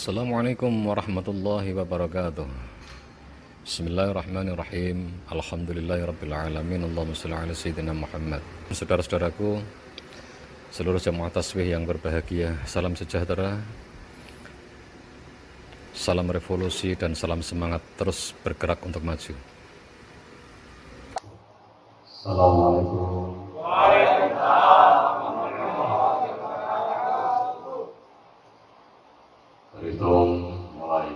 Assalamualaikum warahmatullahi wabarakatuh. Bismillahirrahmanirrahim. Alhamdulillahirrabbilalamin. Allahumma sholli ala sayyidina Muhammad. Saudara-saudaraku, seluruh jamaah tasbih yang berbahagia, salam sejahtera, salam revolusi dan salam semangat terus bergerak untuk maju. Assalamualaikum. Berhitung mulai.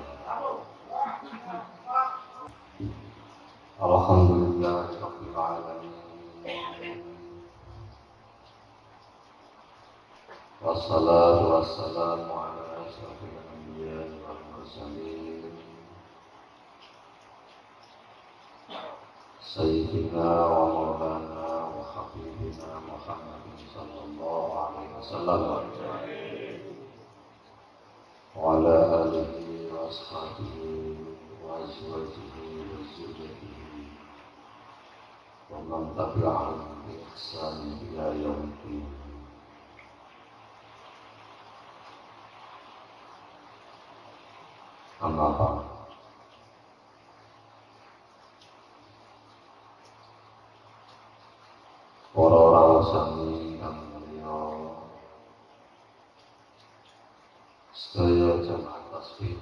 Alhamdulillahirabbil alamin. Wassalatu wassalamu ala asyrofil anbiya'i wal mursalin. Sayyidina wa maulana wa habibina Muhammadin sallallahu alaihi wasallam. وعلى آله وأصحابه وأزواجه وذريته ومن تبعهم بإحسان إلى يوم الدين. أما بعد. Para rawuh sami kang mulya, sedaya jamaah tasbih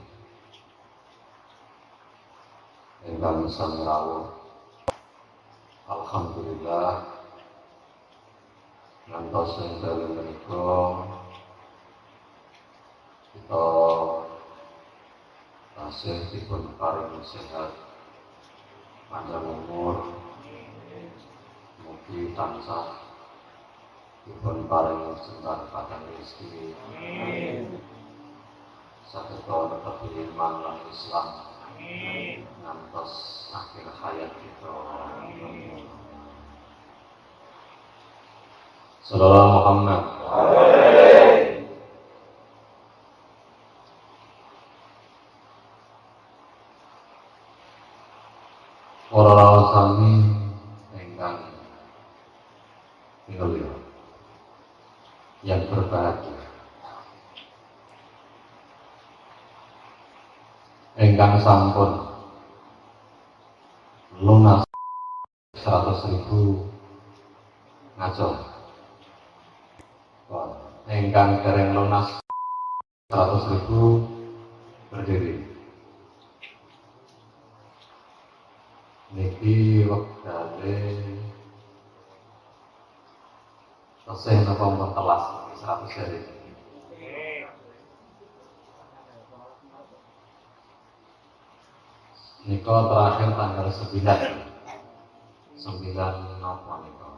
ingkang sami rawuh, alhamdulillah ngantos ing dalem menika kita tasih dipun paringi sehat, panjang umur, mugi tansah dipun paringi sentar padang rezeki. Sakito tetap iman lan Islam ngantos akhir hayat kita. Sallallahu Muhammad. Para rawuh sami ingkang mulya yang berbahagia, ingkang sampun lunas 100.000 ngaco, ingkang dereng lunas 100.000 berdiri. Niki wektale tasih napa pun telas 100 hari. Niko terakhir tanggal 9 apa niko?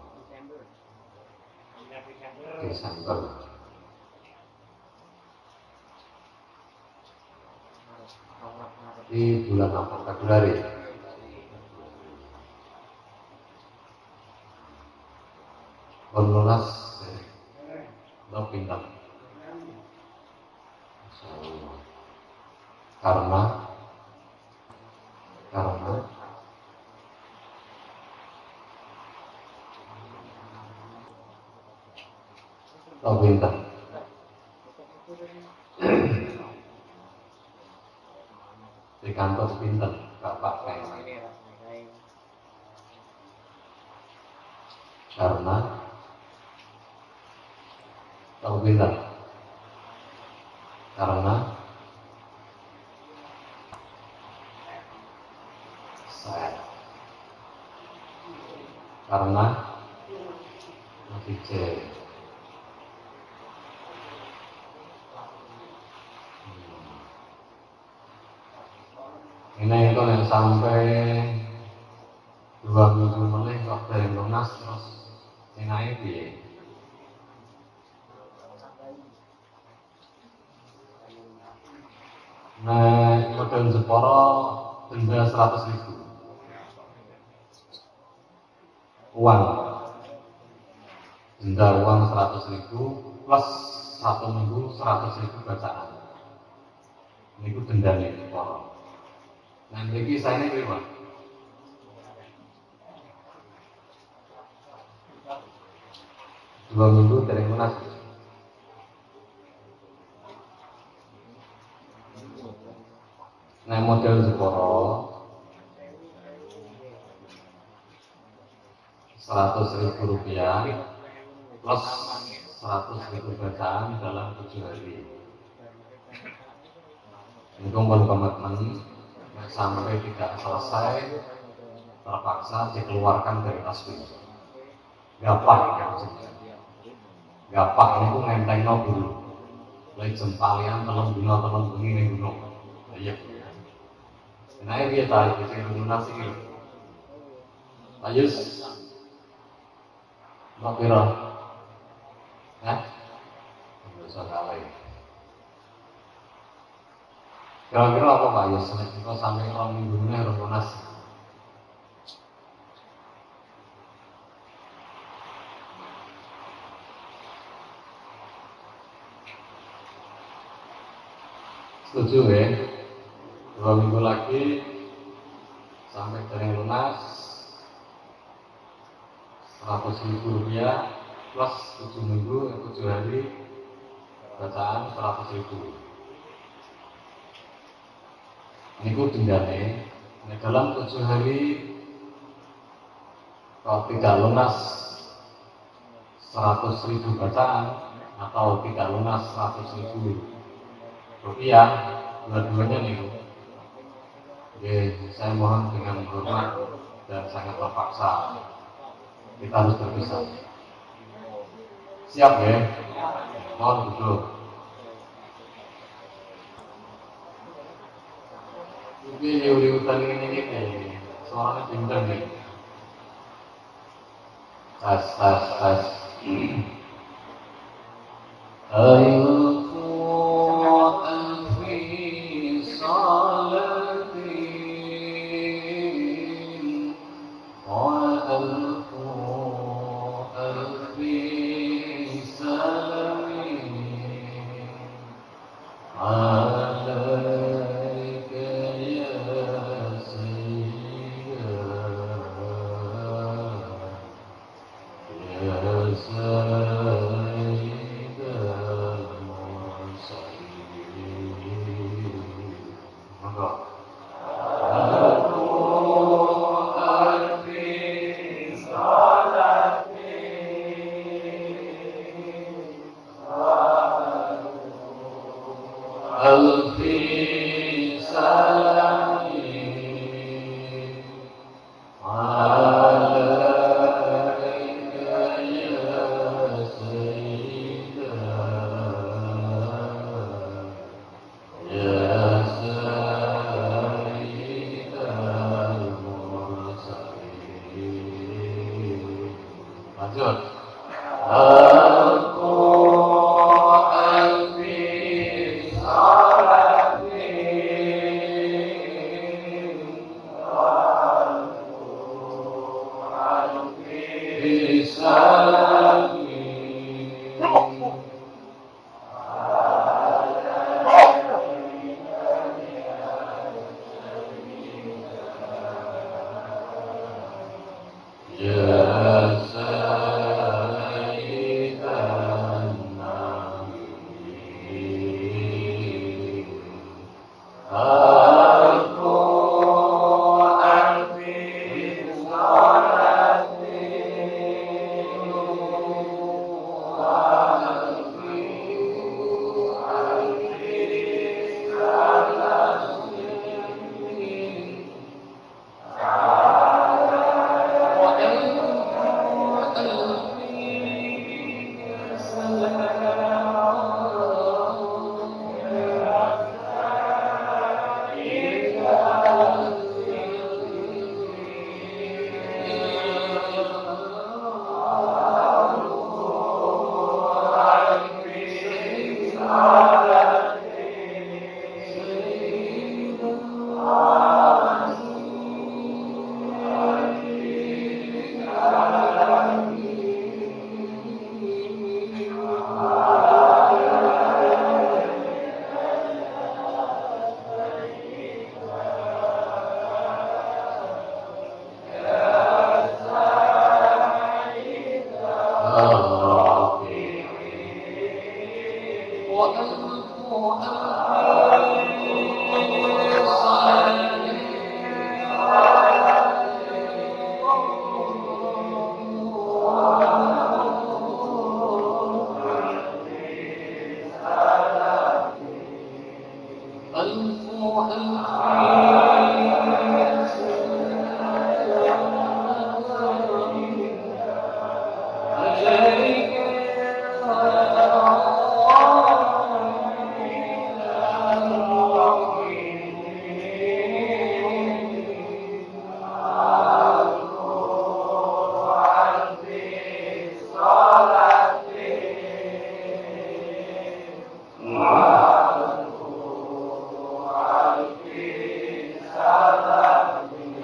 Desember. Di bulan apa? Februari. Lunas lo pindah. Karena lo pindah. Di kantor pindah Bapak karena lo pindah karena saya karena DJ ini itu yang sampai 2 minggu meneh kok dari lunas terus enake piye? Nah, model Jepara denda 100.000 uang, denda uang 100.000 plus 1 minggu 100.000 bacaan. Ini ku dendanya Jepara. Nah, bagi saya ini berapa? 2 minggu dari lunas. model Jeporo 100.000 rupiah plus 100.000 bacaan dalam 7 hari. Ini komitmen sampai tidak selesai terpaksa dikeluarkan dari tasbih. Gampang ya maksudnya. Gampang ini ku ngentengno dulu. Mulai jempalian telung bengi ning gunung. Iya. Nah, piye ta iki sing lunas iki? Ayus. Mbak pira? Hah? Bisa kali. Kira-kira apa Pak Yus? Kita sampai orang minggu ini harus lunas. Setuju ya? 2 minggu lagi sampai dari lunas 100.000 rupiah plus 7 minggu 7 hari bacaan 100.000. Ini ku dendane. Dalam 7 hari kalau tidak lunas 100.000 bacaan atau tidak lunas 100.000 rupiah, dua-duanya nih. Oke, saya mohon dengan hormat dan sangat terpaksa kita harus berpisah. Siap ya? Mohon duduk. Ini liur-liuran ini suaranya pintar nih. Tas.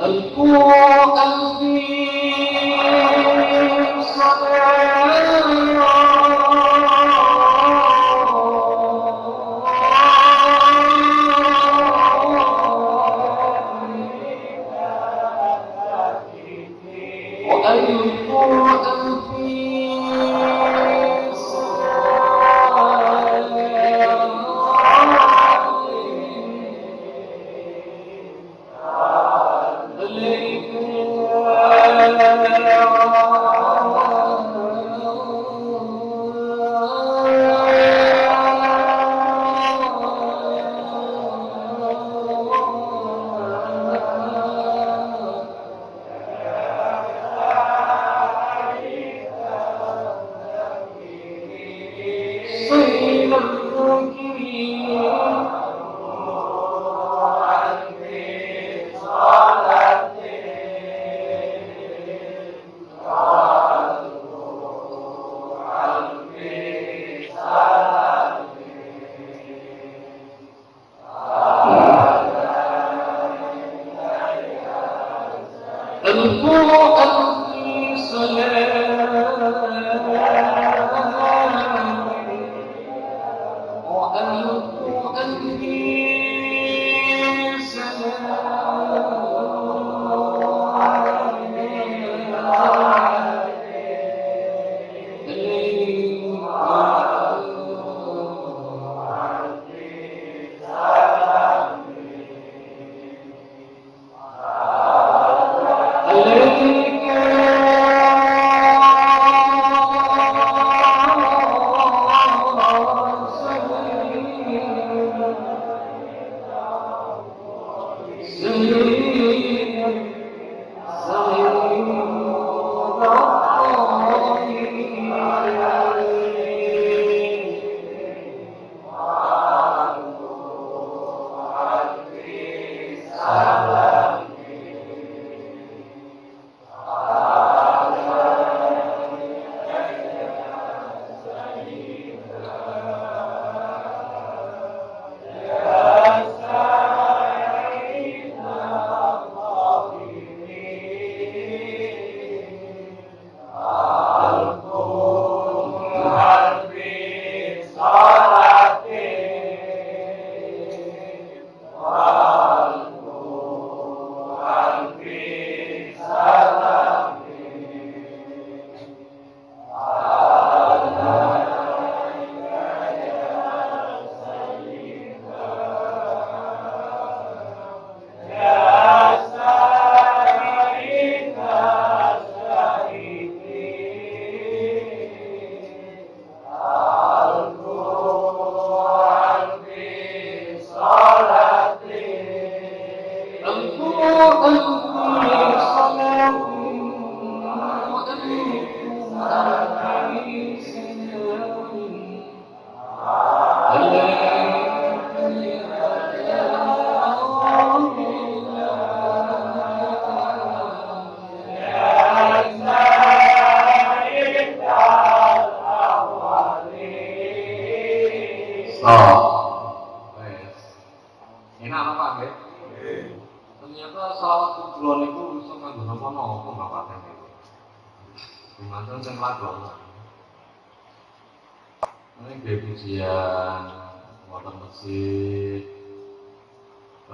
ألف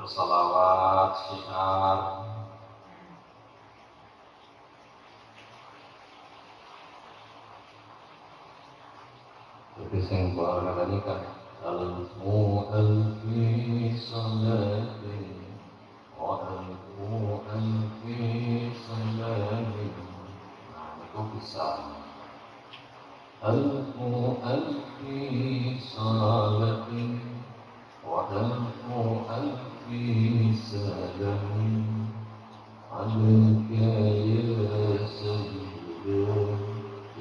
bersalawat, syiar. Jadi sing barang kan alfu alfi salatin wa alfu alfi salatin. Nah, itu bisa. Alfu alfi salatin wa alfu alfi salatin alayka ya sayyidina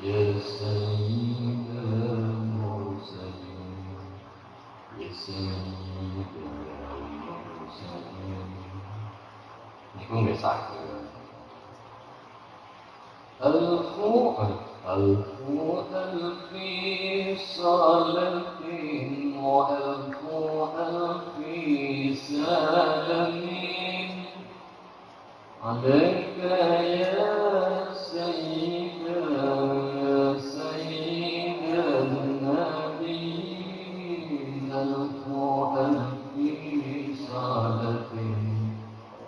ya sayyidina mursalin ya sayyidina mursalin. Niku nggih saged. Alfu alfi salatin wa alfu alfi salamin عليك يا سيد النبيين ألف صلاة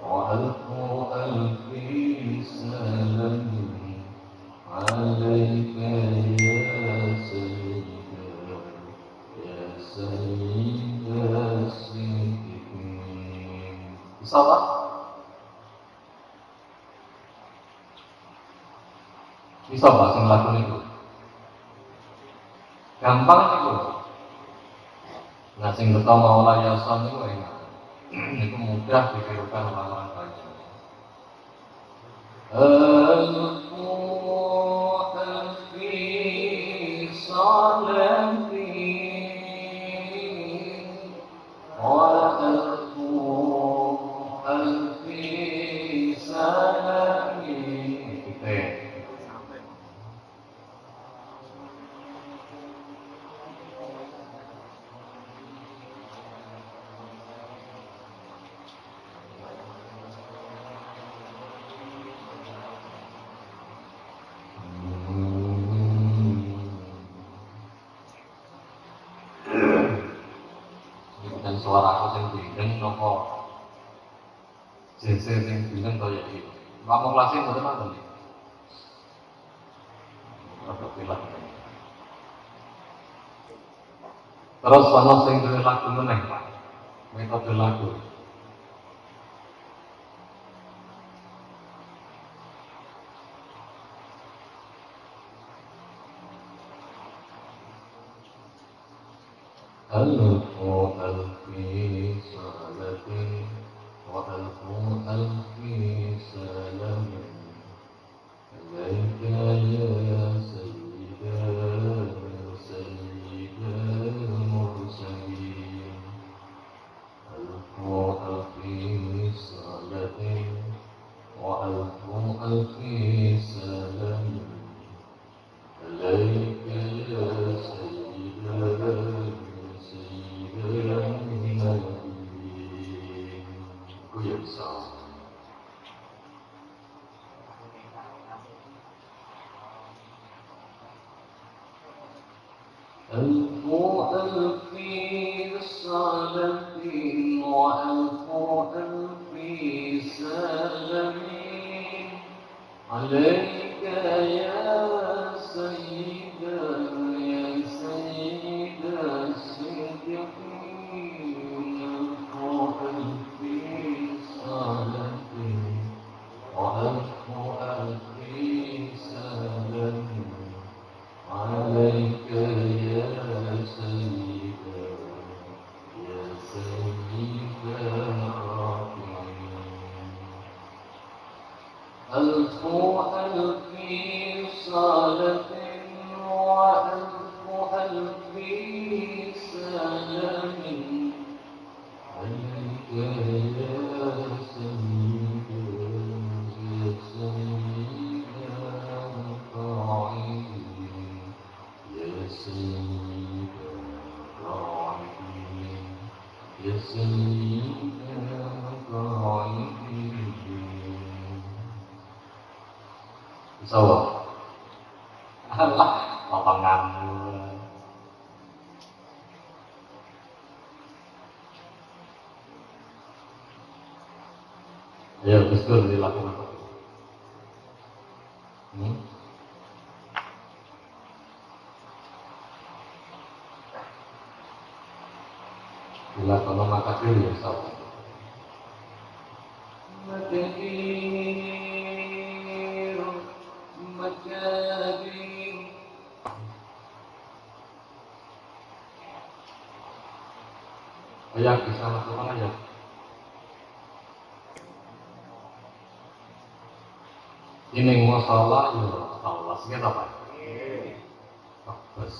وألف سلام عليك يا سيد الصديقين. Bisa Pak? Bisa Pak sing lagu itu. Gampang itu. Nah sing beto maula yason itu enak. Itu mudah ditirukan orang-orang banyak. Al-Fu'al salati wa al-Fu'al salami. Dan suara aku sing bindeng nopo jese sing bindeng kaya iki. Ngomong lagi mboten nonton. Rada pilek. Terus ana sing duwe lagu meneh, Pak. Metode lagu. ألف صلاة وألف سلام عليك يا سيد المرسلين ألف صلاة وألف سلام عليك يا سيد Ku ya bisa. ألف صلاة وألف سلام عليك يا سيد الصديقين ألف صلاة وألف سلام عليك يا سيد الراحمين ألف صلاة وألف سلام عليك يا سيد الراحمين يا سيد الراحمين يا سيد الراحمين. Insyaallah. Allah lapangan. Ya, betul dilakukan. Dilakukan maka dulu ya, sahabat. Ayah bisa lakukan aja. Ini masalah ya Allah segitu apa? Bagus.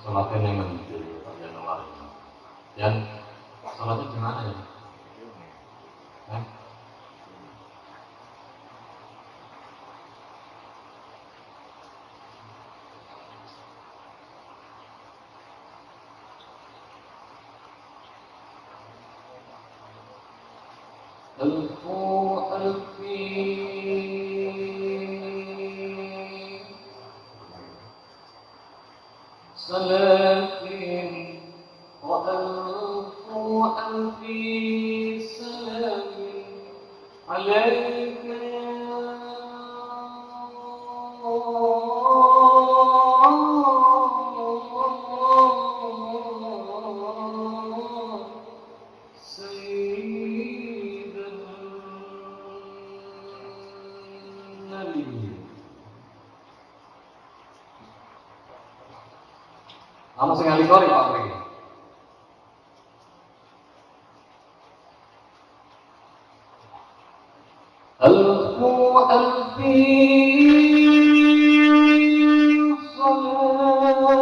Salatnya yang menjadi bagian luar. Dan salatnya gimana ya? ألفوا ألفي صلاة وألفوا ألفي سلام عليك Kamu sekali kali Pak Pri. Alfu alfi salati.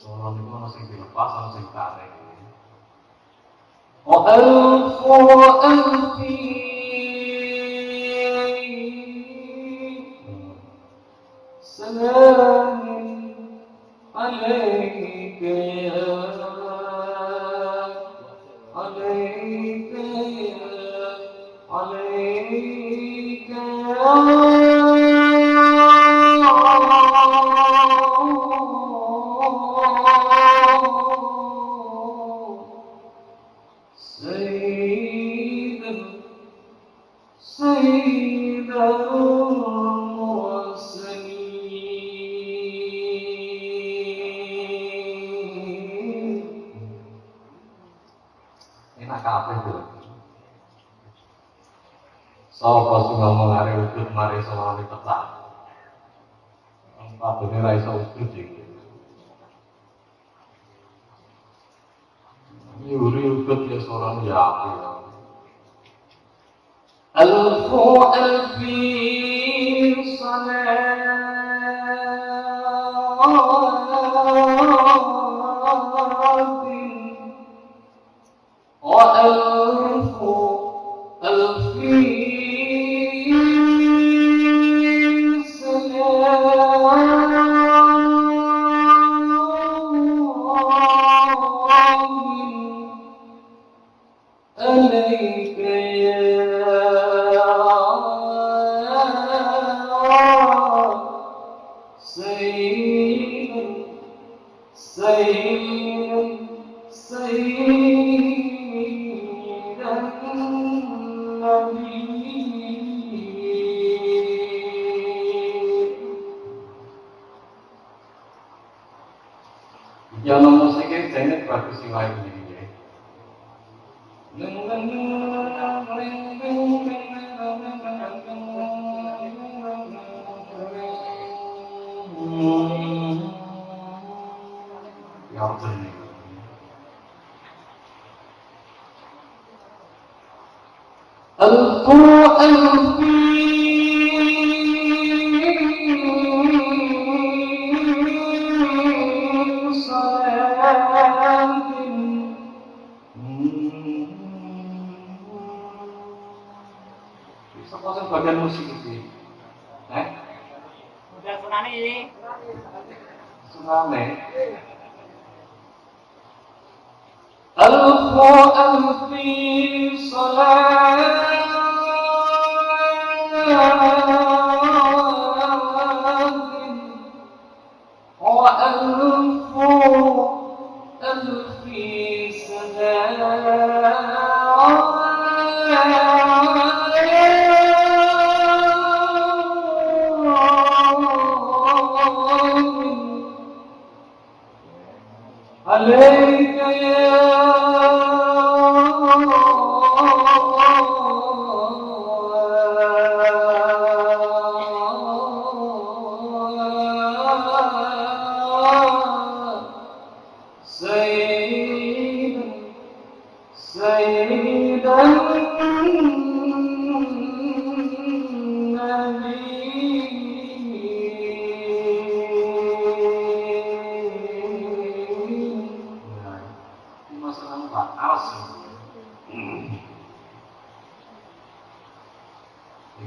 Soalnya itu masih dilepas, masih tarik. Wa alfu alfi سلام عليك يا عليك يا عليك يا سيدا سيدا kabeh lho. Sapa sing ngomong arek udut mari sawang pecah. Padune ra iso udut iki. Nyuri udut ya sorang ya api. Alfu alfi وألف ألف سلام عليك يا سيد سيد سيد yang musiknya jenis bagus sing lain ini ya. Yang jenis Al-Quran bagian musik itu, udah tsunami. Tsunami. Al-Quran fi salat wa alfi عليك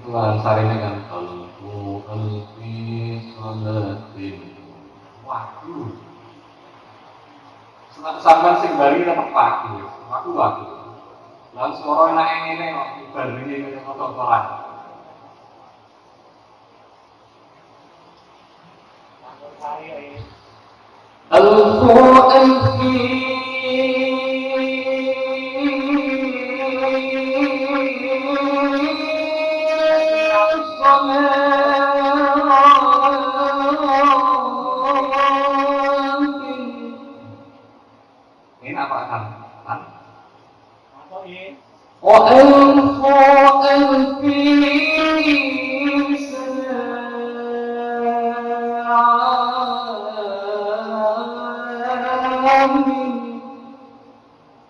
itu ansarnya kan alfu alfi salatin. Waduh, Sampai sing bari tetep pagi, aku. Lan suara enak ngene kok dibandingi kaya motor-motoran. Al-Qur'an ini apa kan? وألقى فيه سلام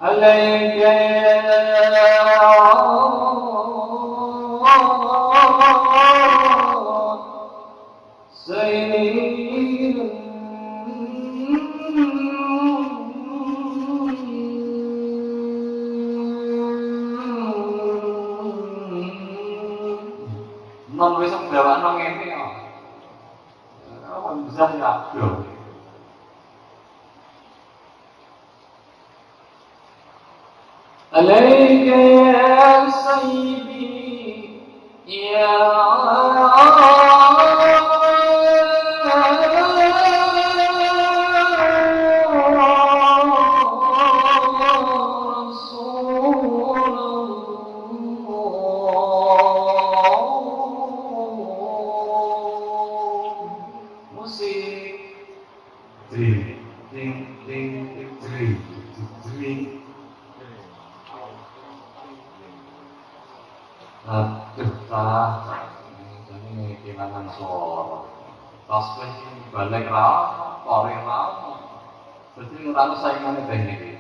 عليك non wis ndawakno ngene kok. Apa bisa kabeh. عليك يا سيدي يا ini kehilangan suara. Tasbih balik rawa, kore rawa. Berarti ngerana saingannya banyak ini.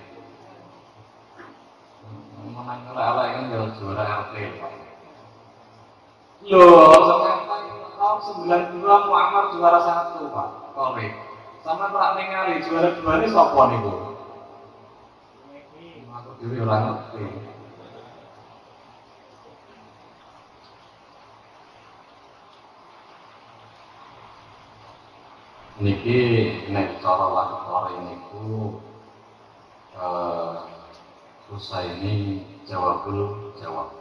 Menang elek kan ya juara RT. Loh, sampai tahun 92 Muhammad juara 1 Pak, kore. Sama tak ningali juara 2 ini sapa niku? Aku dhewe ora ngerti. Niki nek cara lakon niku Husaini jawabul jawab.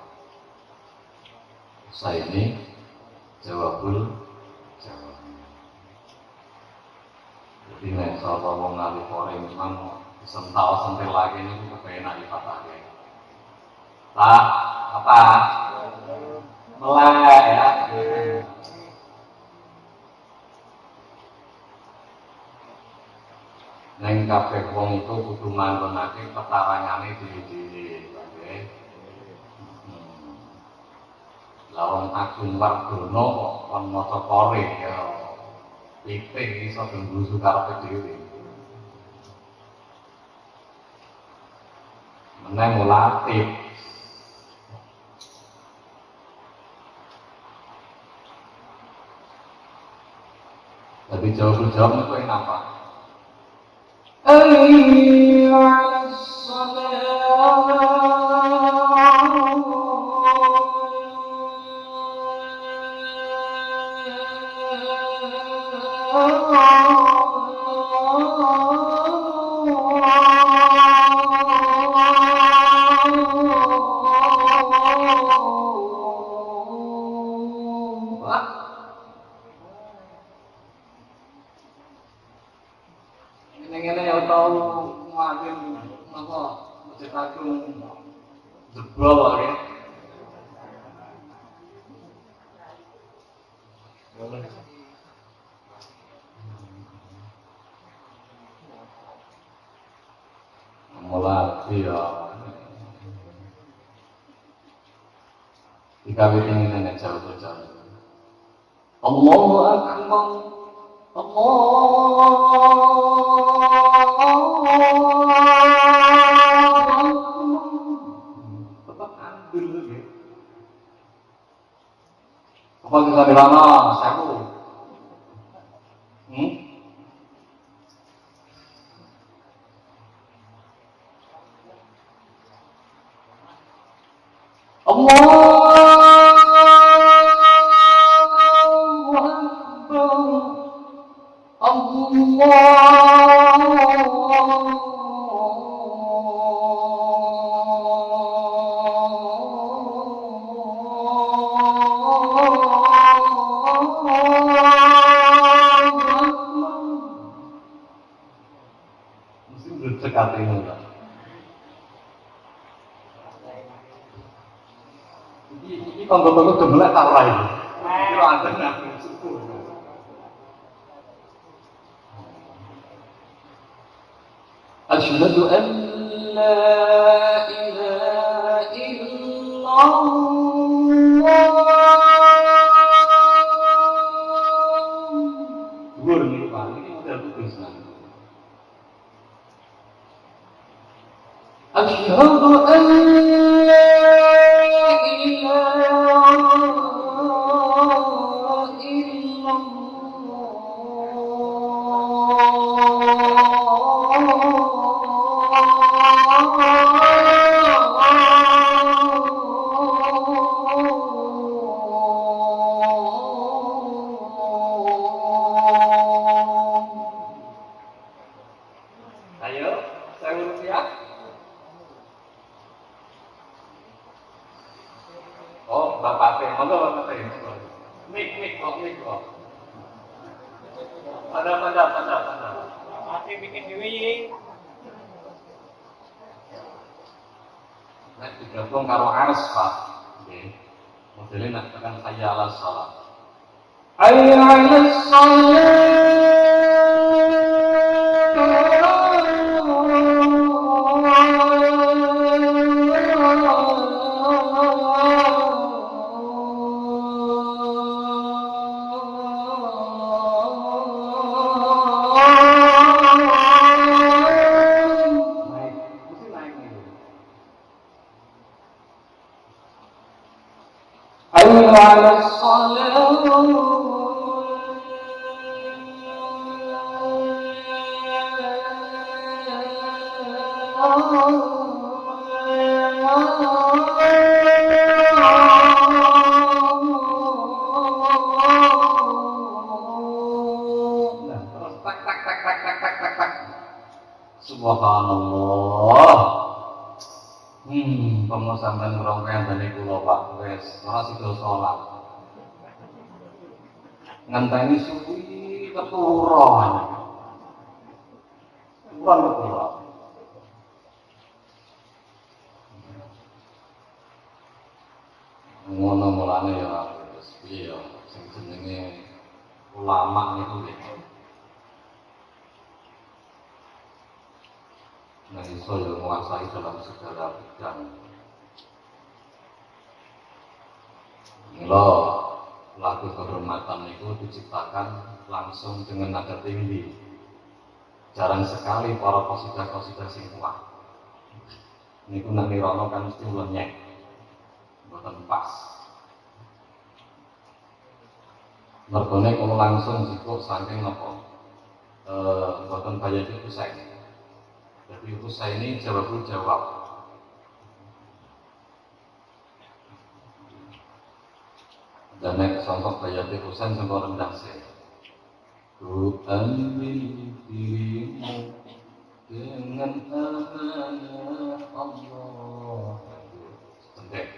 Husaini jawabul jawab. Jadi nek cara wong ngalih memang sental-sentil lagi niku kepenak dipatahke. Tak apa? Melek ya. Neng kabeh wong itu kudu manggonake petarangane dhewe-dhewe, nggih. Lah wong Agung Wardono kok kon maca kore ya. Pitik iso nggusu karepe dhewe. Meneh mulatih. Tapi jawab-jawab niku enak apa? أي على Ini tahu muadzin apa Masjid Agung jebol ya. Mulai ya. Dikawin ini jauh-jauh. Allahu Akbar. Tetap ambil ya. Apa kita bilana? Sewu. Dekati ngono. Iki tangga-tangga gemelek tak ora iki. Yo anten aku syukur. Asyhadu an la ilaha illallah. Dhuwur niku Pak, iki model tulisan. Asyhadu an la Ayo, saya siap. Oh, Bapak Teh, monggo Bapak Teh. Mik kok. Pada. Mati bikin dewi. Nek digabung karo ars, Pak. Nggih. Modele nek tekan hayya 'alas shalah. Hayya 'alas Subhanallah. Kamu sampai ngerongkeng dari kula Pak, wes ora sida salat. Ngenteni suwi keturon. Keturon. Ngono mulane ya wis piye ya sing jenenge ulama niku nggih. Nah, iso yang menguasai dalam segala bidang. Mila lagu kehormatan itu diciptakan langsung dengan nada tinggi. Jarang sekali para qasidah sing kuat. Niku nek nirono kan mesti lenyek. Mboten pas. Mergone kalau langsung jiko saking napa? Mboten bayar itu saya. Jadi itu saya ini jawab. Dan nek contoh bayar itu saya contoh rendah saya. Ku ambil dirimu dengan amanah Allah. Penting.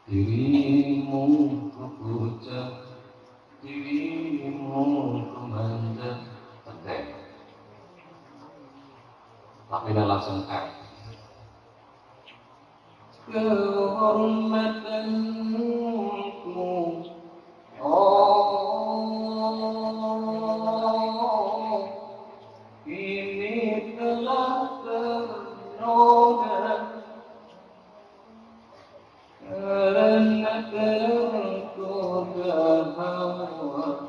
Dirimu ku puja, dirimu ku manja. Penting. Tapi dia langsung F. Kehormatanku, oh, ini telah ternoda karena tergoda hawa,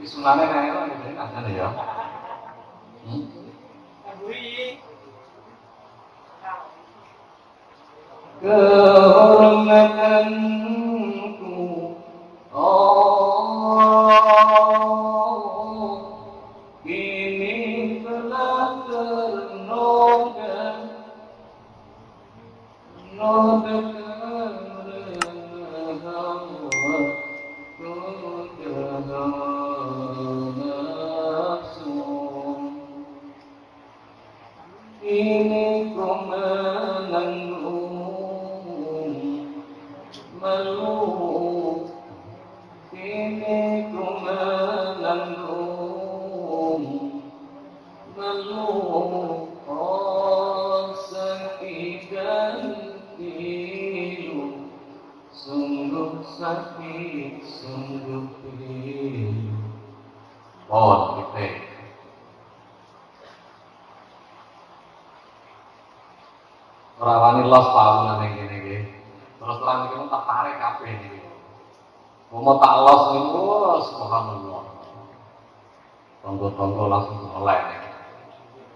sunane kae lho ngene kan ya. Kehormatanku, oh, ini telah ternoda karena hawa ini ku menanggung meluk kini ku menanggung meluk sekian sungguh sakit, sungguh pilu. Oh, gitu. Rawani los paunan yang gini. Terus terang itu tak tarik apa ini. Mau tak los ini, subhanallah. Tonggo-tonggo langsung melek.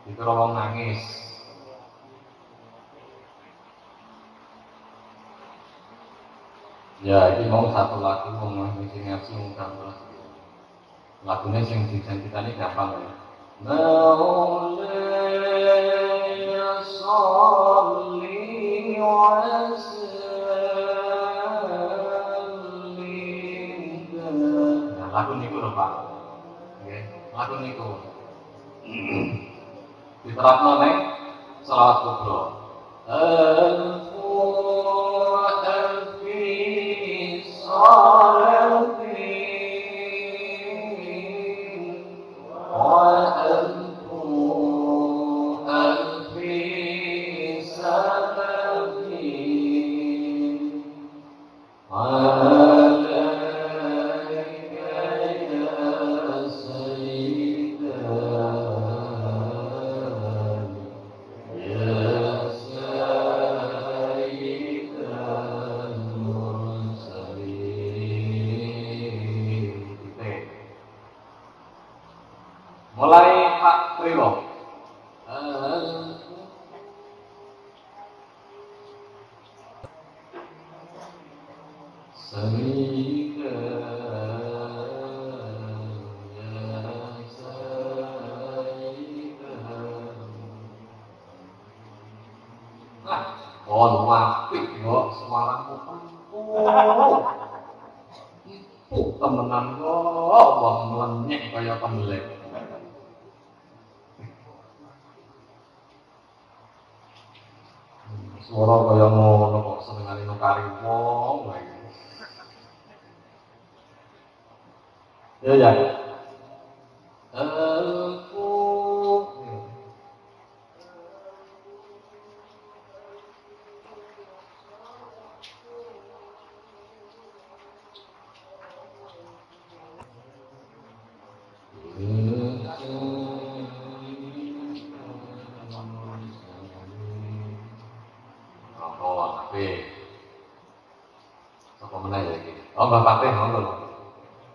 Itu orang nangis. Ya, ini mau satu lagu mau ngisi ngaji terus. Lagunya yang kita ini gampang ya. Maulaya sholli wa sallim. Nah, lagu niku lho Pak. Nggih, lagu niku. Diterapno nek selawat kubra. Mulai Pak Priwo. Oh, apik yo suaramu. Temenan kok wong melenyek kaya pembelek. Suara kaya ngono kok senengane nukari wong wae. Ya ya. Apa meneh lagi? Oh, Bapak teh ngono.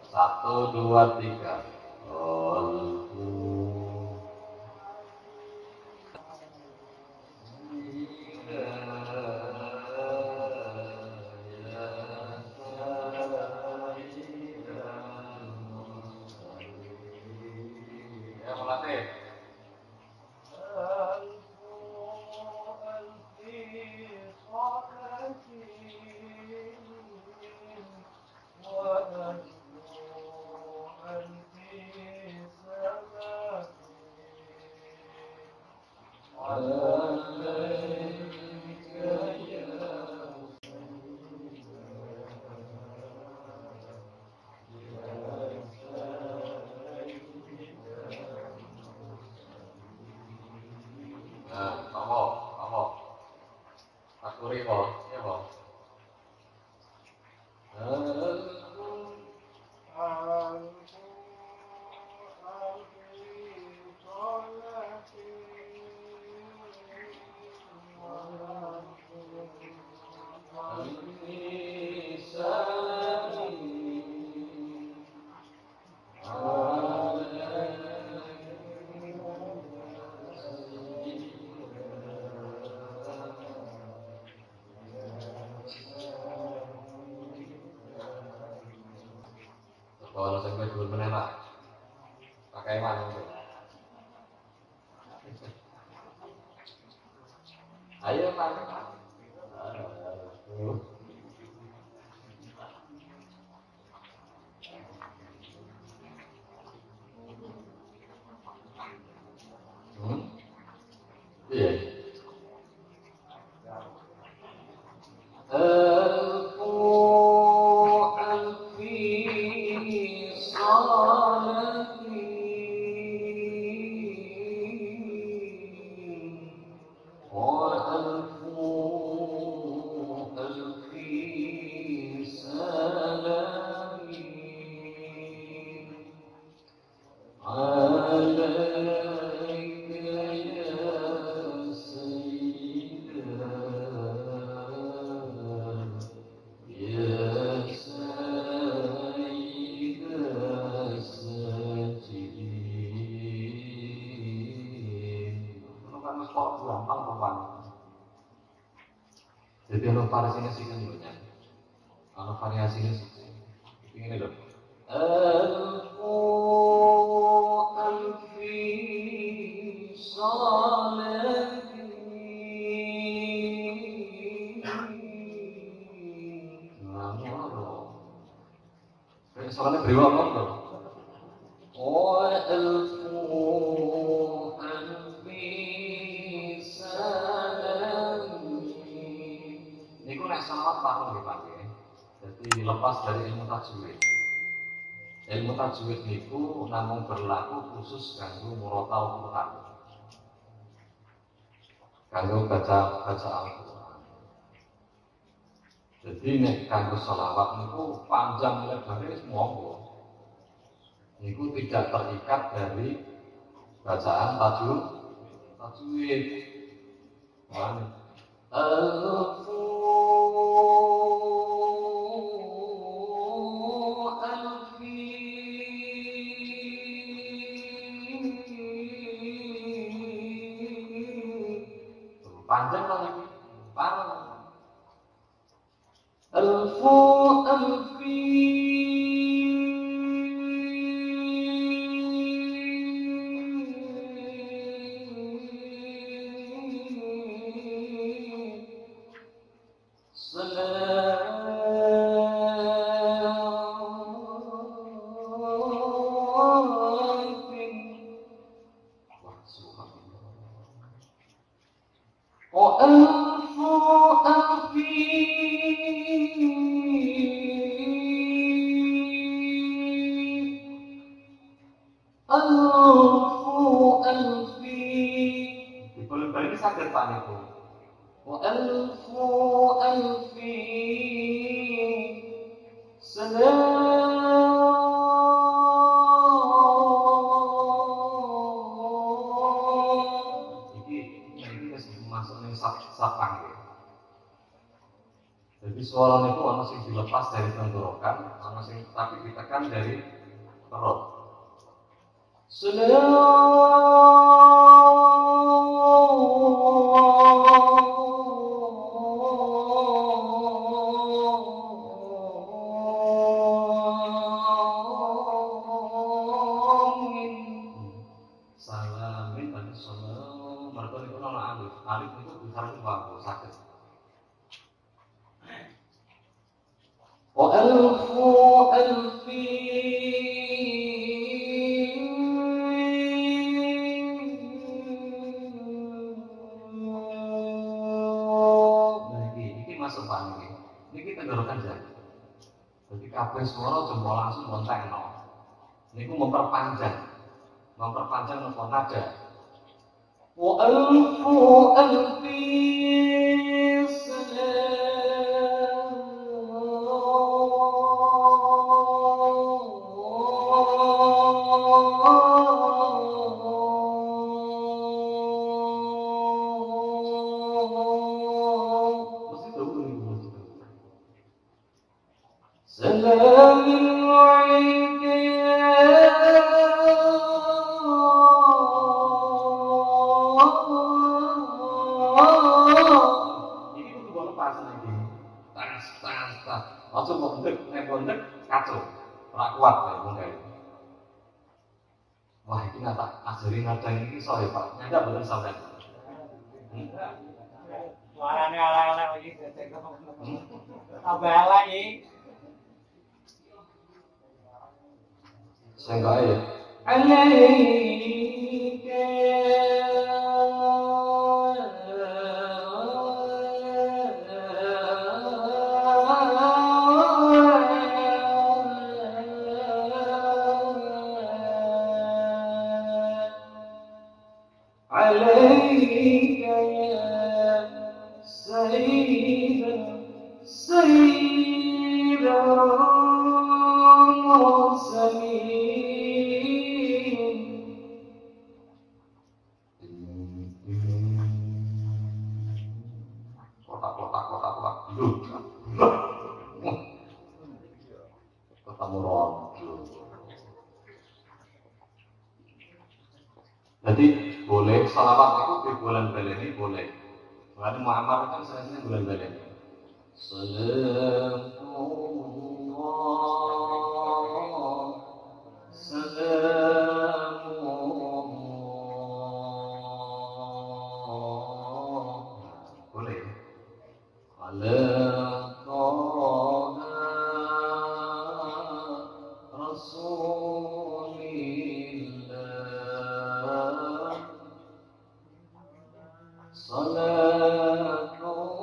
1 2 3. Ya, melatih. Apa? Takuri kok, ya kok. Kalau saya dulu menembak, pakai mana itu? Ayo Pak. Iya. variasinya sih kan banyak. Kalau variasinya sih ini loh. Alfu alfi salatin. Soalnya beriwa apa tuh? Oh, alfu alfi salam. Ini ku nek selamat parung dipakai. Jadi lepas dari ilmu tajwid. Ilmu tajwid niku namung berlaku khusus kanggo murotal Quran. Kanggo baca Al-Quran. Jadi nek kanggo sholawat niku panjang lebarnya monggo. Niku tidak terikat dari bacaan tajwid. Alfu alfi panjang lagi panjang. Alfu alfi jadi suara itu ana sing dilepas dari tenggorokan, ana sing tapi ditekan dari perut. Salamin tadi salam, mereka itu ana alif. Alif itu bisa bagus sakit. وألف ألفي ini masuk Pak ini tenggorokan jadi. Jadi kabeh swara jempol langsung montekno. Niku memperpanjang nopo nada. Wa alfu alfi kacau, ora kuat ya wong kae. Wah, iki tak ajari nada iki iso ya, Pak. Nada boten sampean. Suarane ala-ala iki tambah ala iki. Sing kae ya. Alaika عليك يا سيد المرسلين kotak ketemu roh. Jadi boleh salawat itu di bulan baleni boleh. Berarti Muhammad kan sebenarnya bulan baleni. سلام الله سلام الله boleh على طه رسول الله صلاة الله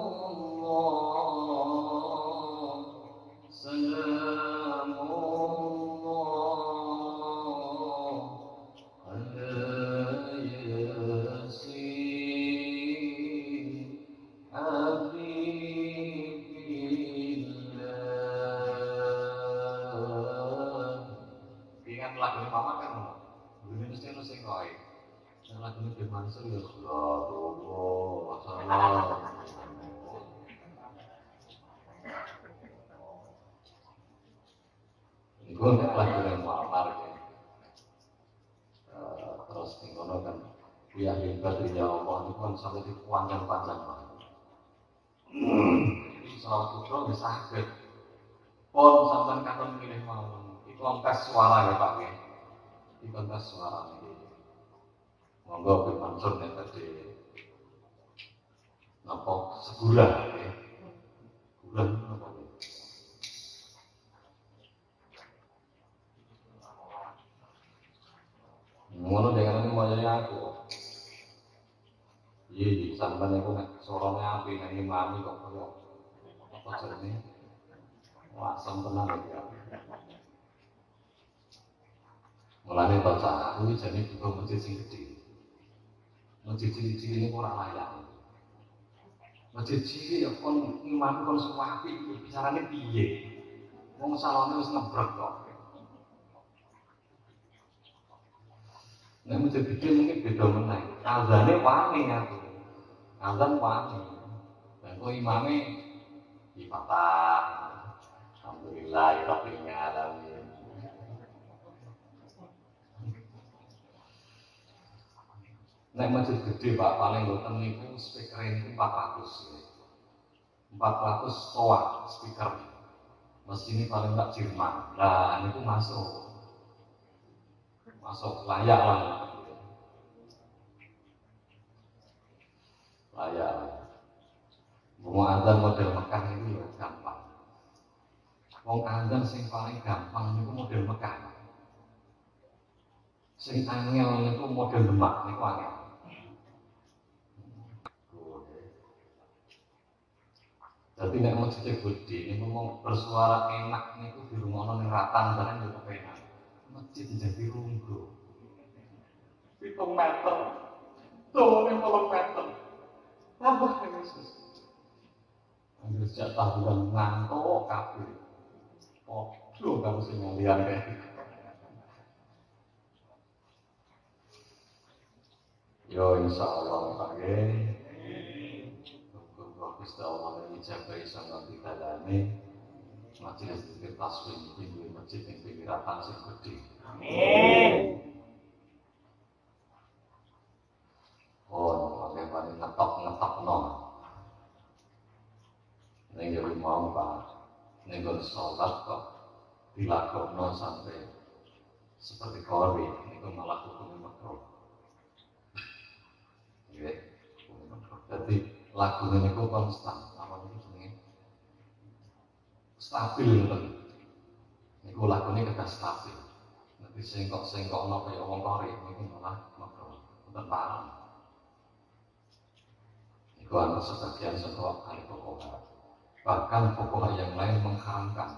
سلام الله على ياسين حبيب الله. Ingat lagu ini mama kan, ini mesti harus singkoi. Lagu ini gimana sih ya? Allah, salam. Gue nggak lagu yang muamar ya. Terus tinggal kan, ya hebat ya Allah itu kan sampai di panjang-panjang banget. Jadi selawat kudro bisa sakit. Pon sampai kapan milih mau? Itu kontes suara ya Pak ya. Itu kontes suara ini. Monggo Pak Mansur nek tadi napa sebulan ya. Bulan apa ya? Ngono dengan moyone aku. Iya, sampeyan iku nek sorone apik nek imami kok koyo apa jenenge? Wah, sampeyan ya. Mulane baca aku iki jane buka masjid sing gedhe. Masjid cilik-cilik ini ora layak. Masjid cilik ya kon imam kon suwapi bicarane piye? Wong salone wis ngebrek kok. Nek masjid gede mungkin beda meneh. Azane wani aku. Azan wani. Dan kok imame ibadah. Alhamdulillahirabbil alamin. Nek masjid gede Pak paling ngoten niku speaker niku 400. 400 toa speaker. Mesin ini paling tak Jerman. Lah niku masuk layak lah. Layak. Mau azan model Mekah itu ya gampang. Wong azan sing paling gampang niku model Mekah. Sing angel niku model Demak niku angel. Jadi nek masjid gede niku mau bersuara enak niku dirungokno ning ratan bareng yo kepenak. Masjid jadi runggu. 7 meter. Tuh 5 meter. Tambah Yesus. Ambil sejak tahun ngantuk kabeh. Podo karo sing ngalian kae. Yo insyaallah Pak nggih. Gusti Allah ngijabahi sangat dikalane. Majelis zikir tasbih iki masjid ing pinggir ratan sing gedhe. Amin. Oh, pakai paling ngetop-ngetopno. Ning yo mau Pak. Ning kon salat kok dilakokno sampai seperti kori niku malah hukum makruh. Nggih. Jadi lagu niku konstan, apa niku jenenge? Stabil ngoten. Niku lagune kedah stabil. Nek sengkok-sengkokno kaya wong kori niku malah makruh. Mboten pareng. Niku ana sebagian saka ahli fuqaha. Bahkan fuqaha yang lain mengharamkan.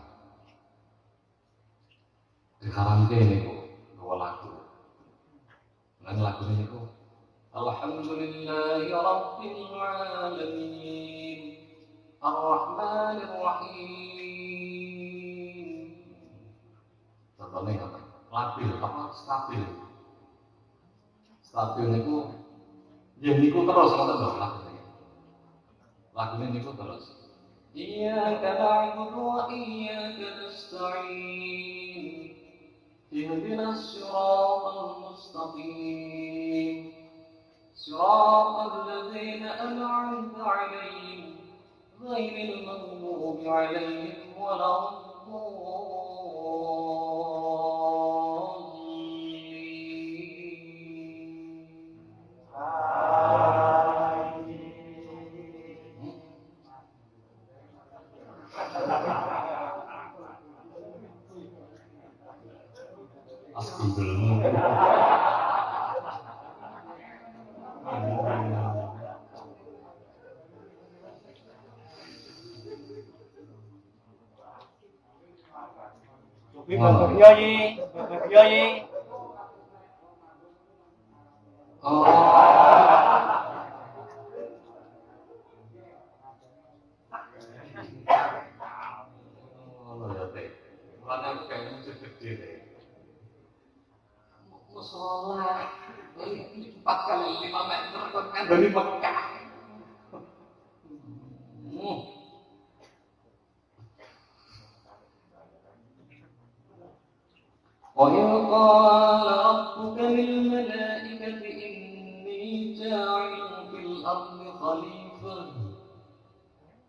Diharamkan niku dua lagu. Nang lagu niku Alhamdulillahi Rabbil Alamin Ar-Rahmanir Rahim. Contohnya apa? Labil, apa? Stabil. Stabil niku ya niku terus ngoten lho lagune. Lagune niku terus. Iyyaka na'budu wa iyyaka nasta'in. Ihdinas siratal mustaqim. صراط الذين أنعمت عليهم غير المغضوب عليهم ولا Biyoyi. Musola ini 4 kali 5 meter kan dari Mekah. وإذ قال ربك للملائكة إني جاعل في الأرض خليفة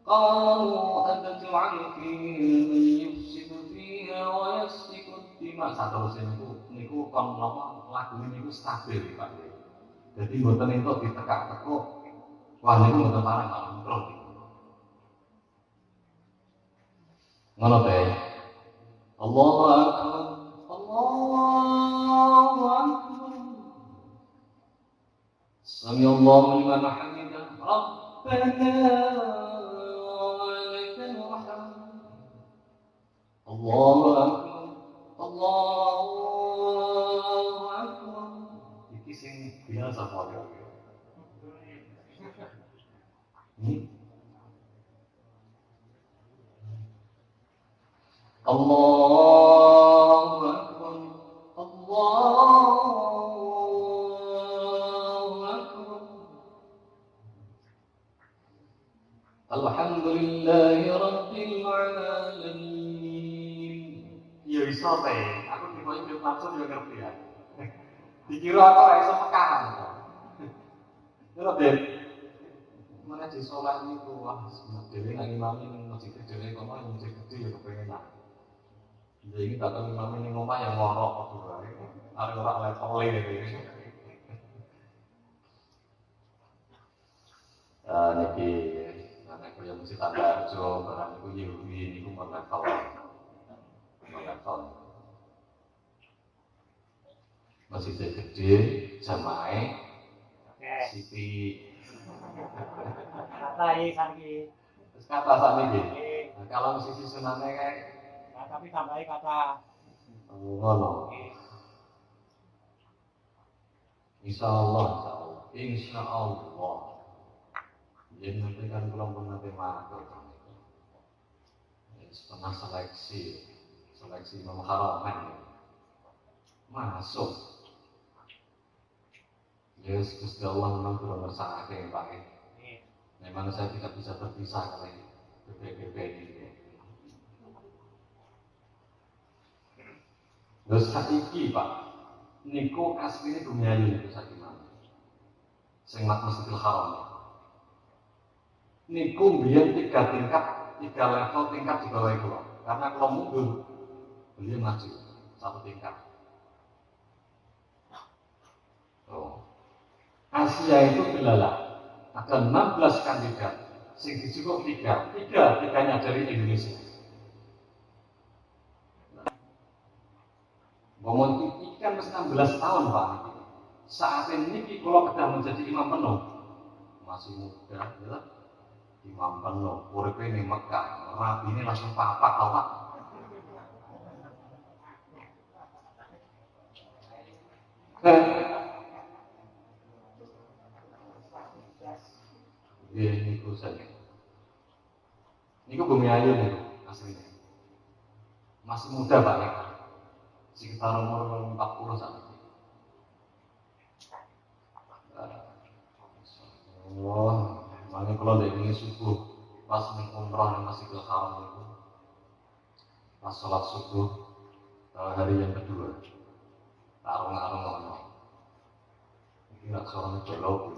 قالوا أتجعل فيها من يفسد فيها ويسفك الدماء. Saterusé niku kon napa lagune niku stabil Pak. Jadi mboten entuk ditekak-tekuk. Wah niku mboten parang Pak. Ngono teh. Allahu akbar. Allahu akbar. Sami Allahu liman hamidah. Rabbana walakal hamd. Allahu akbar. Allahu akbar. Iki sing biasa wae. Allahu akbar. Allahu akbar. Alhamdulillahi rabbil alamin. Ya iso teh, aku dikoyo maksud yo ngerti ya. Dikira aku ora iso mekahan. Terus Ben, mana di sholat niku wah dhewe nang imam ning masjid dhewe kono yang masjid gede ya kepengen lah. Jadi tak tahu imam ning omah yang ngorok kok wae. Arep ora level iki. Niki anak kaya mesti tak kerja barang niku Yahudi niku level. Masjid gede jamaah Siti Kata iki. terus kata sakniki. Kalau sisi sunane kae Tapi tambahi kata. ngono. Insyaallah. Jadi nanti kan kelompok nanti matur. Setengah seleksi Imam Haram masuk. Yes, Gusti Allah memang kurang bersangka yang Pak. Memang saya tidak bisa terpisah oleh BPBB ini. Terus saiki Pak, niku asline Bumiayu niku saiki mawon. Sing Masjidil Haram. Niku mbiyen 3 tingkat, 3 level tingkat di bawah itu, Pak. Karena kalau mundur, beliau maju 1 tingkat. Asia itu belalah. Ada 16 kandidat, sing dicukup 3, tiganya dari Indonesia. Ngomong iki kan wis 16 tahun Pak. Saat ini kalau kedah menjadi imam penuh, masih muda, ya. Imam penuh, uripe ning Mekah, rabine langsung papak tau Pak. Niku saja. Niku Bumiayu niku aslinya. Masih muda Pak ya. Sekitar umur 40 saat ini. Allah, makanya kalau dari subuh pas umrah yang masih ke Haram itu, pas sholat subuh hari yang kedua, tarung-tarung ngomong. Ini nak seorang jolok.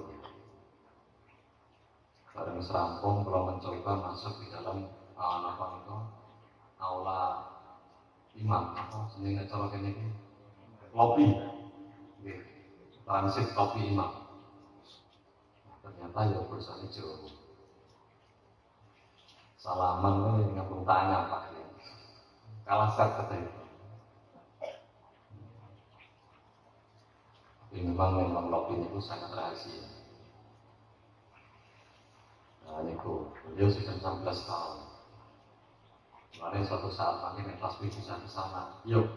Bareng serampung kalau mencoba masuk di dalam apa itu aula imam apa seneng acara kene iki lobi nggih transit lobi imam ternyata ya bersane jero salaman ini ngambung tangan Pak kalah set katanya ini memang lobi itu sangat rahasia. Nah, niku beliau sudah 16 tahun. Kemarin suatu saat makin kelas bisa ke sana. Yuk,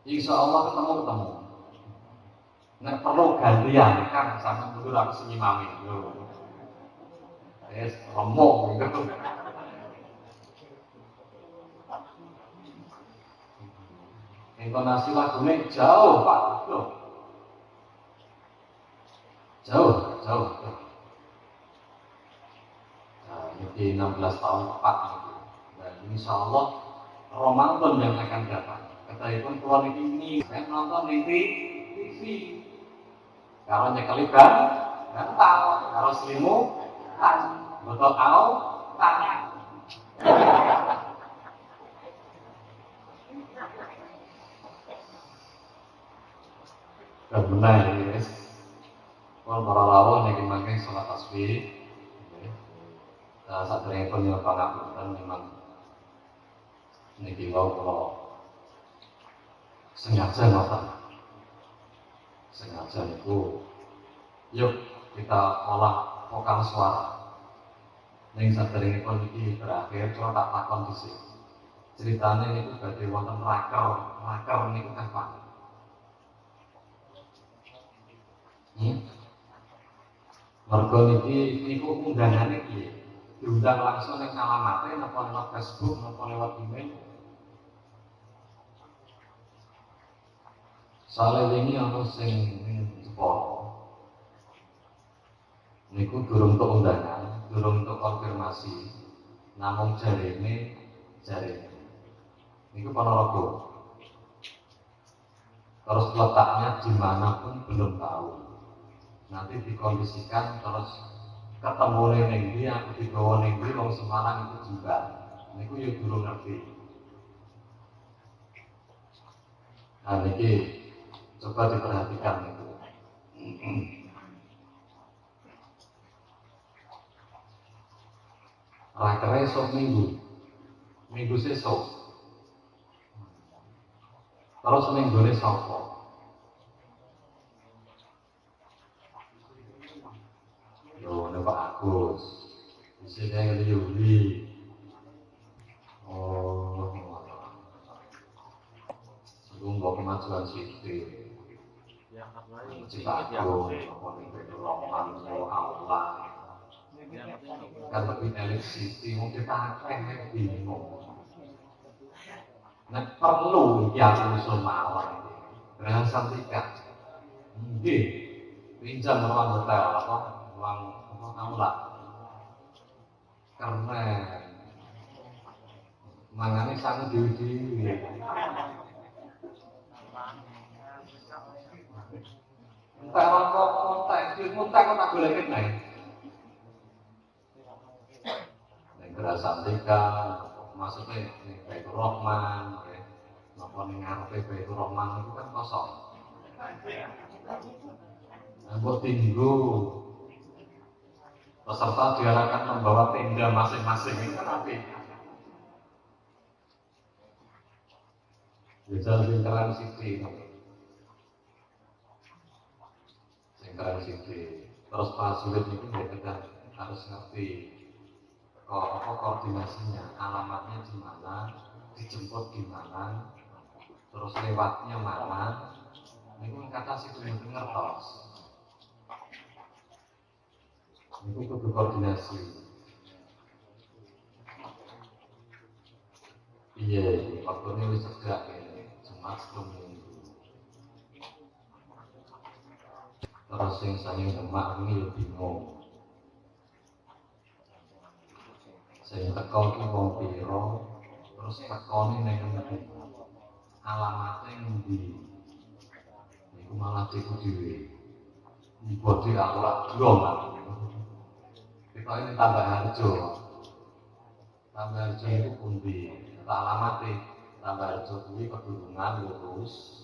insya Allah ketemu. Nek perlu gantian kan sama mundur aku sing imami. Yo. Yes, remuk gitu. Intonasi lagunya jauh Pak. Jauh. Di 16 tahun tepat gitu. Dan insya Allah Ramadan yang akan datang. Ketahipun keluar ini, saya nonton di TV. Kalau nyekeliban, gantal. Kalau selimut, betul kau, tanya. Dan benar ya, guys. Kalau para lawan yang dimakai sholat tasbih. Saat ini pun yang pangapunten memang niki wau kalau sengaja itu yuk kita olah vokal suara. Ning saat ini pun niki berakhir kalau tak takon di sini. Ceritanya itu badhe wonten raker niku kan Pak. Mergo niku undangane piye? Diundang langsung yang alamatnya, napa lewat Facebook, napa lewat email. Soalnya ini ono sing seporo. Niku durung untuk undangan, durung untuk konfirmasi. Namun jarene. Niku Ponorogo. Terus letaknya dimanapun belum tahu. Nanti dikondisikan terus ketemu ning ndi aku digawa ning ndi wong Semarang itu juga. Niku yo durung ngerti. Nah niki coba diperhatikan niku. Rakere esok minggu sesok. Terus minggune sapa? Pak Agus, di sini yang ada Yuli. Oh, sebelum bawa kemajuan Siti. Cita aku, itu Roman, Allah. Kan lebih elit Siti, mungkin tak akan bingung. Nah perlu yang usul mawar dengan santikan. Pinjam ruang hotel apa? Ruang aula karena mangane sang dewi entah apa muntah kok tak boleh kena negara Santika maksudnya Baitur Rahman apa ning ngarepe Baitur Rahman itu kan kosong buat tinggu peserta diarahkan membawa tenda masing-masing itu kan api. Jajal singkaran Siti. Terus Pak Sulit itu kita harus ngerti koordinasinya, alamatnya di mana, dijemput di mana, terus lewatnya mana. Ini kata si Sulit ngertos. Itu kudu koordinasi. Iya, waktu ini wis cedhak Jumat sebelum minggu. Terus yang saya Demak ini bingung. Saya teko ki wong piro, terus tekone ning ngendi. Alamate ngendi. Niku malah diku dhewe. Ibu dhewe aku lak drom. kita ini Tambah Harjo. Tambah Harjo itu pundi, kita alamati Tambah Harjo kuwi Pedurungan lurus.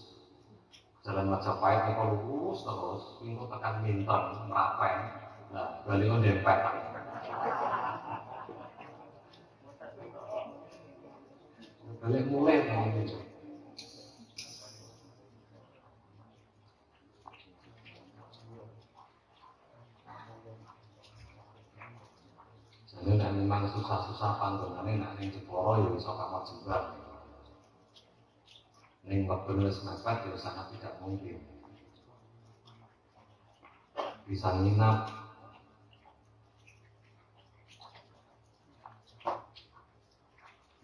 Jalan Majapahit itu lurus terus, pintu tekan Minten, Merapen. Nah, baliho dempet. Balik mulai gitu. Jadi memang susah-susah panggonane nek ning Jepara ya iso kamar jembar. Ning waktu nulis mepet ya sangat tidak mungkin. Bisa nginap.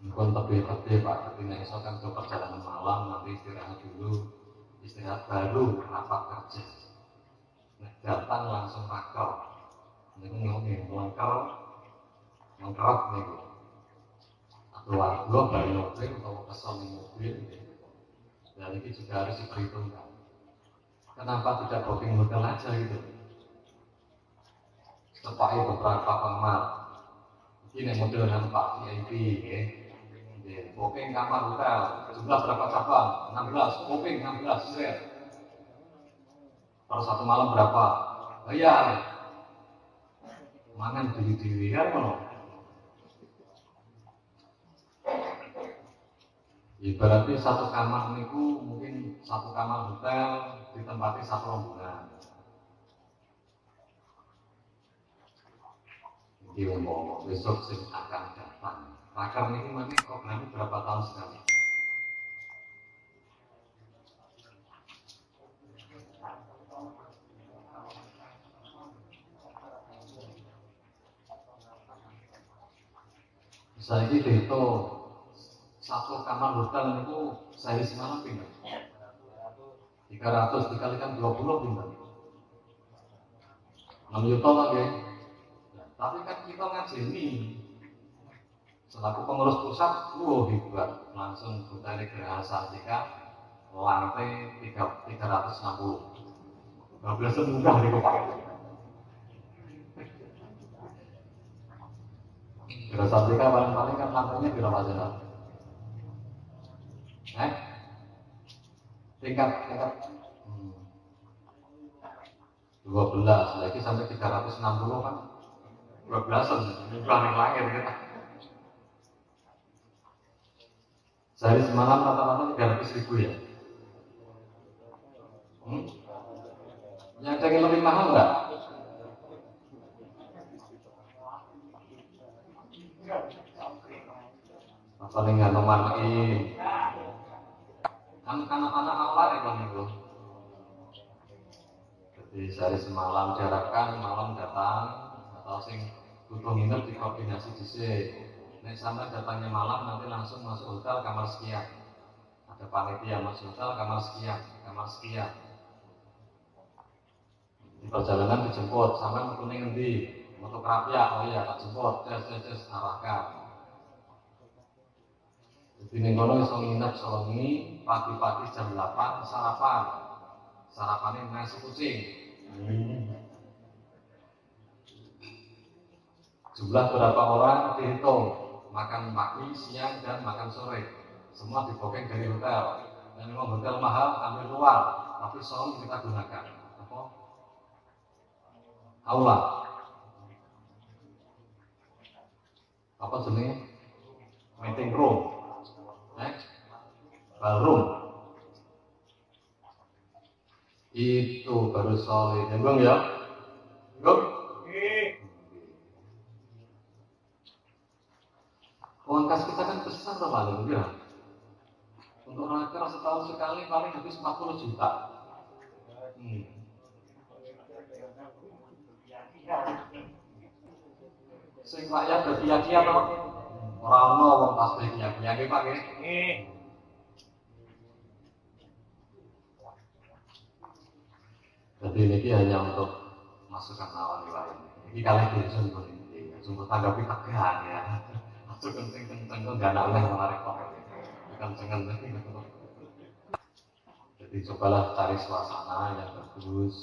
Mungkin tebih-tebih Pak, tapi nek iso kan ke perjalanan malam nanti istirahat dulu, istirahat baru rapat kerja. Nek datang langsung rakor. Niku ngomong mengkerap nih, atau warga balik mobil atau kesal di mobil, dan ini juga harus diperhitungkan. Kenapa tidak booking hotel aja gitu? Sepakai beberapa kamar. Ini model nampak VIP, ya. Booking kamar hotel, jumlah berapa cabang? 16, booking 16, set. Per satu malam berapa? Bayar. Mangan diri-diri kan loh. Ibaratnya satu kamar niku mungkin satu kamar hotel ditempati satu rombongan. Ini umum besok sih akan datang. Rakar niku mana programnya berapa tahun sekali? Saya itu satu kamar hotel itu sehari semalam pindah 300 dikalikan 20 pindah 6 juta lagi. Tapi kan kita ngajeni selaku pengurus pusat, hebat langsung hotel Geraha Sartika lantai 360 12 semudah di kepala. Geraha Sartika paling-paling kan lantainya berapa jalan? Tingkat 12 lagi sampai 360 kan 12an jumlah yang lahir kita. Sehari semalam rata-rata 300.000 ya. Yang ada yang lebih mahal nggak? Paling nggak nomornya anak-anak awal ya bang itu. Jadi sehari semalam diharapkan malam datang atau sing butuh nginep dikoordinasi dhisik. Nek sampai datangnya malam nanti langsung masuk hotel kamar sekian. Ada panitia masuk hotel kamar sekian. Di perjalanan dijemput, sampai mau kuning ngendi? Moto Krapia, oh iya tak jemput, tes arahkan. Jadi ning kono iso nginep sewengi, pagi-pagi jam 8 sarapan. Sarapannya nasi kucing. Jumlah berapa orang dihitung, makan pagi, siang dan makan sore. Semua dibooking dari hotel. Dan memang hotel mahal ambil luar, tapi selalu kita gunakan. Apa? Aula. Apa jenisnya? Meeting room. Ballroom. Itu baru solid. Nyambung ya? Nyambung? Uang kas kita kan besar tuh paling ya. Untuk raker setahun sekali paling habis 40 juta. Sing rakyat berkiya-kiya toh. Ora ono wong pas kiya-kiya iki Pak nggih. Jadi ini hanya untuk masukan lawan lain. Ini kalian tujuan untuk ini. Sungguh tanggapi tegang ya. Masuk kenceng-kenceng kok nggak noleh menarik kok. Kenceng-kenceng. Jadi cobalah cari suasana yang bagus.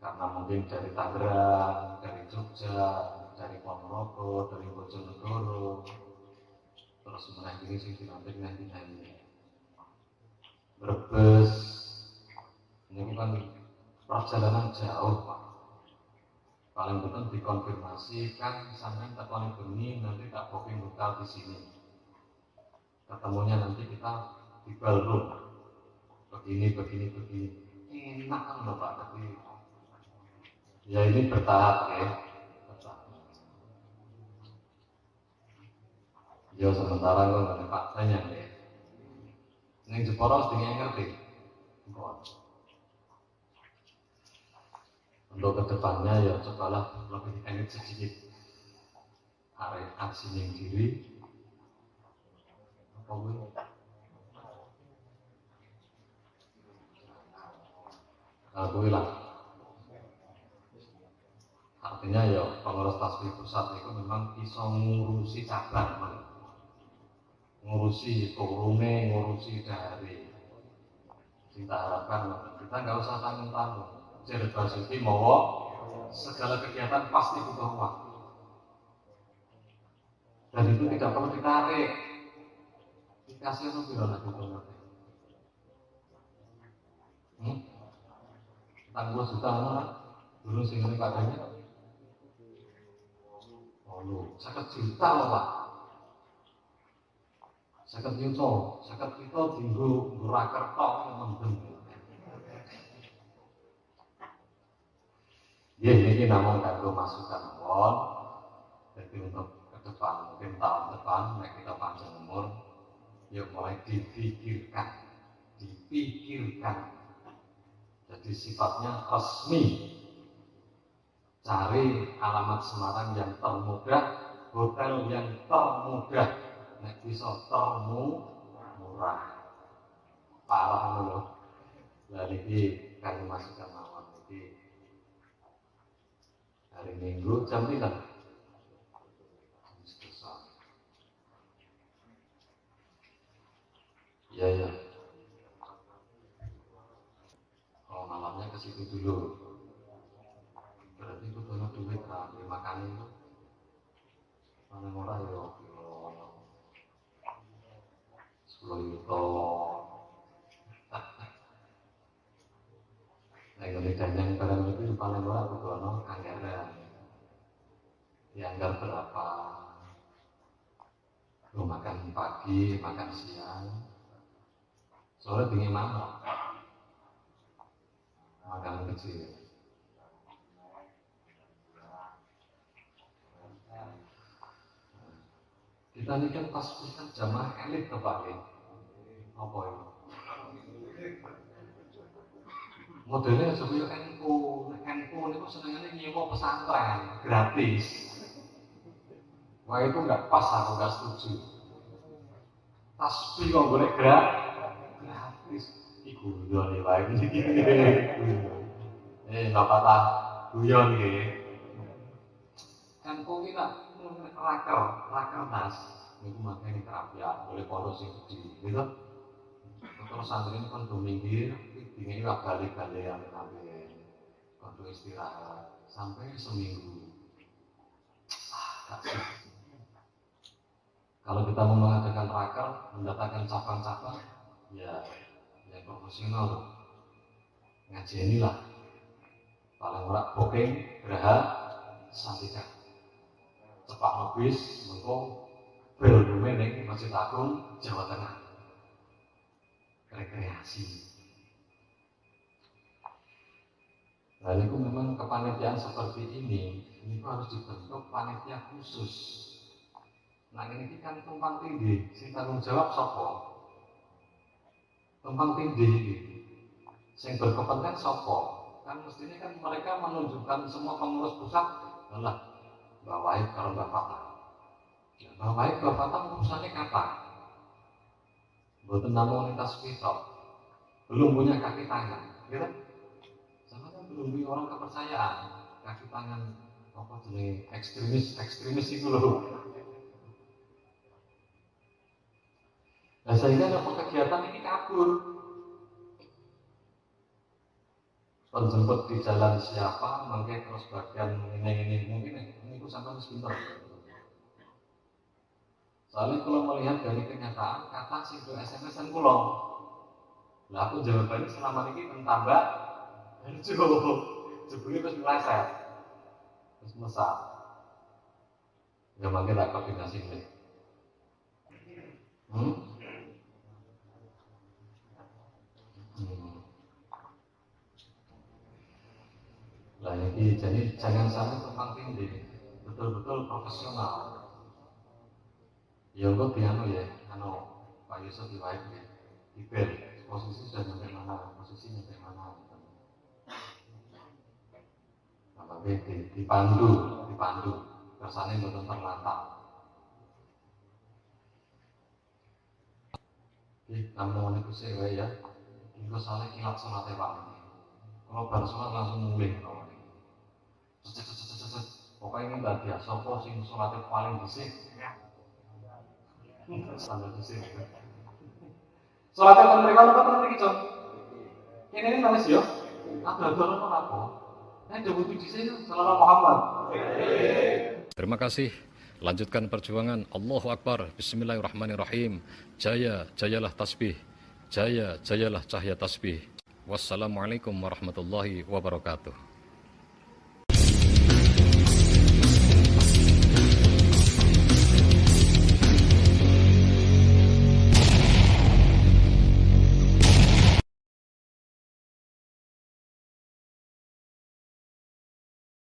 karena mungkin dari Tangerang, dari Jogja, dari Ponorogo, dari Bojonegoro, terus menaik ini sih nanti Brebes, ini kan perjalanan jauh Pak. Paling betul dikonfirmasi kan sampai tak paling bengi nanti tak booking hotel di sini. Ketemunya nanti kita di ballroom, begini. Enak kan loh Pak, tapi ya ini bertahap ya. Ya sementara gue nggak ada faktanya ya. Yang Jepara sedikit ngerti. Untuk kedepannya ya cobalah lebih elit sedikit. Arek aksi yang diri. Apa gue? Kalau gue bilang, artinya ya pengurus tasbih pusat itu memang bisa ngurusi cabang, ngurusi forume, ngurusi dari. Kita harapkan kita nggak usah tanggung-tanggung. Jadi Basuki mau segala kegiatan pasti butuh uang, dan itu tidak perlu ditarik. Dikasih lebih lagi nanti. 40 juta mana? Dulu sih ini katanya. Oh lu, 1 juta loh Pak. 1 juta tinggu Rakerto mendem. Ya ini namun kanggo masukan awal. Jadi untuk ke depan, mungkin tahun depan, kita panjang umur, yuk mulai dipikirkan. Jadi sifatnya resmi. Cari alamat Semarang yang termudah, hotel yang termudah, nek bisa termurah. Parah loh. Dari ini kami masukkan awal ini hari Minggu jam 3. Iya. Oh malamnya ke situ dulu. Berarti itu dulu duit kan dimakan itu. Mana murah ya? 10 juta. Yang bedanya barang itu paling murah bukan anggaran. Dianggar berapa? Lu makan pagi, makan siang. Soalnya dingin mana? Makanan kecil. Kita ini kan pas jamaah elit kepake. Apa ini? Modelnya seperti NU itu senangnya nyewa pesantren gratis. Wah itu nggak pas, aku nggak setuju. Tasbih kok boleh gratis. Iku guyon nih baik. Bapak tak guyon nih. NU kita raker tas. Ini makanya terapi ya, boleh pondok sing gede, gitu. Terus santri ini kan minggir, ini balik-balik yang untuk istirahat sampai seminggu. Kalau kita mau mengadakan raker, mendatangkan cabang-cabang, ya yang profesional ngaji inilah. Paling ora booking, geraha, santikan. Cepat habis, mengko belum ning Masjid Agung Jawa Tengah. Rekreasi. Nah, itu memang kepanitiaan seperti ini harus dibentuk panitia khusus. Nah ini kan tumpang tindih, sing tanggung jawab sapa? Tumpang tindih, sing berkepentingan sapa? Kan mestinya kan mereka menunjukkan semua pengurus pusat adalah bawahi kalau bapak. Bawahi bapak urusannya kapan? Bukan namun lintas spitok, belum punya kaki tangan, gitu? Sama kan belum punya orang kepercayaan, kaki tangan apa jenis ekstremis itu loh. Nah sehingga kegiatan ini kabur. penjemput di jalan siapa, mungkin terus bagian ini mungkin ini aku sampai sebentar. Soalnya kalau melihat dari kenyataan, kata sih itu SMS-an kulo. Lah aku jawabannya selama ini mentambah, jebule terus meleset, terus mesat. Ya mungkin tak koordinasi nih. Lah ini jadi jangan sampai tumpang tindih, betul-betul profesional. Ya gue piano ya, Pak Yusuf diwait ya, dibel, posisi sudah sampai mana, posisinya sampai mana. Tapi dipandu, kesannya betul terlantar. Jadi teman-teman itu sih ya, itu soalnya kilat sholatnya Pak. Kalau baru sholat langsung mulai. Pokoknya ini nggak biasa, kok sing sholatnya paling disik. Standar disik. Sholatnya kan mereka apa nanti gitu? Ini nulis yo, ada apa? Ada butuh disik, Sallallahu Muhammad. Terima kasih. Lanjutkan perjuangan. Allahu Akbar. Bismillahirrahmanirrahim. Jaya, jayalah tasbih. Jaya, jayalah cahaya tasbih. Wassalamualaikum warahmatullahi wabarakatuh.